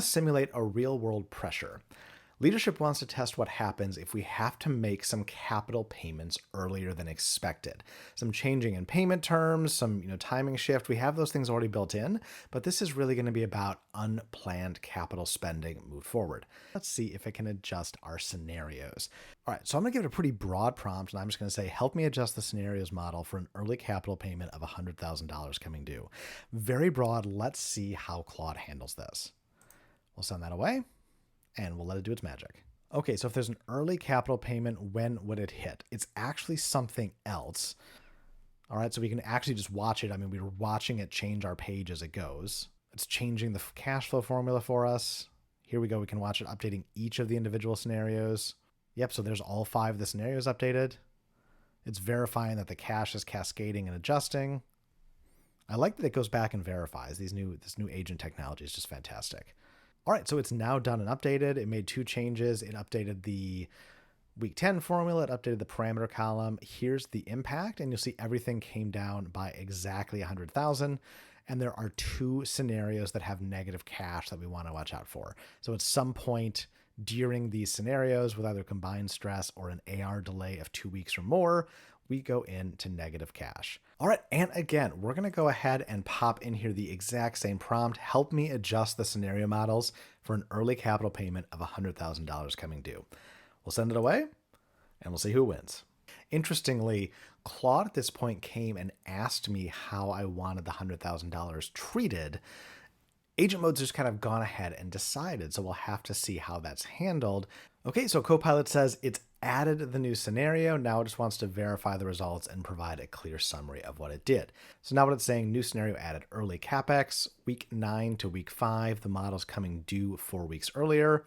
Simulate a real-world pressure. Leadership wants to test what happens if we have to make some capital payments earlier than expected. Some changing in payment terms, some timing shift. We have those things already built in, but this is really going to be about unplanned capital spending moved forward. Let's see if it can adjust our scenarios. All right, so I'm going to give it a pretty broad prompt, and I'm just going to say, help me adjust the scenarios model for an early capital payment of $100,000 coming due. Very broad. Let's see how Claude handles this. We'll send that away, and we'll let it do its magic. Okay, so if there's an early capital payment, when would it hit? It's actually something else. All right, so we can actually just watch it. I mean, we were watching it change our page as it goes. It's changing the cash flow formula for us. Here we go. We can watch it updating each of the individual scenarios. Yep, so there's all 5 of the scenarios updated. It's verifying that the cash is cascading and adjusting. I like that it goes back and verifies. This new agent technology is just fantastic. All right, so it's now done and updated. It made 2 changes. It updated the week 10 formula. It updated the parameter column. Here's the impact, and you'll see everything came down by exactly 100,000. And there are 2 scenarios that have negative cash that we want to watch out for. So at some point during these scenarios with either combined stress or an AR delay of 2 weeks or more, we go into negative cash. All right, and again, we're going to go ahead and pop in here the exact same prompt. Help me adjust the scenario models for an early capital payment of $100,000 coming due. We'll send it away, and we'll see who wins. Interestingly, Claude at this point came and asked me how I wanted the $100,000 treated. Agent Mode's just kind of gone ahead and decided, so we'll have to see how that's handled. Okay, so Copilot says it's added the new scenario. Now it just wants to verify the results and provide a clear summary of what it did. So now what it's saying, new scenario added early CapEx, week 9 to week 5. The model's coming due 4 weeks earlier.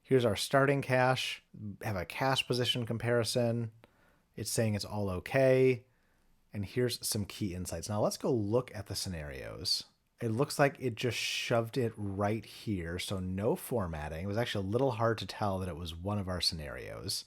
Here's our starting cash. Have a cash position comparison. It's saying it's all okay. And here's some key insights. Now let's go look at the scenarios. It looks like it just shoved it right here, so no formatting. It was actually a little hard to tell that it was one of our scenarios.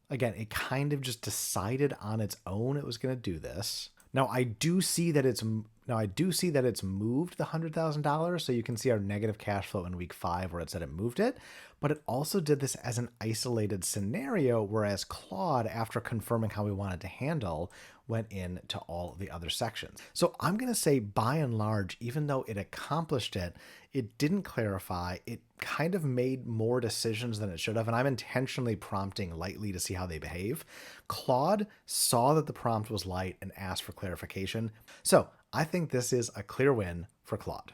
Again, it kind of just decided on its own it was going to do this. Now I do see that it's moved the $100,000, so you can see our negative cash flow in week 5 where it said it moved it, but it also did this as an isolated scenario, whereas Claude, after confirming how we wanted to handle, went into all the other sections. So I'm going to say by and large, even though it accomplished it, it didn't clarify. It kind of made more decisions than it should have, and I'm intentionally prompting lightly to see how they behave. Claude saw that the prompt was light and asked for clarification. So I think this is a clear win for Claude.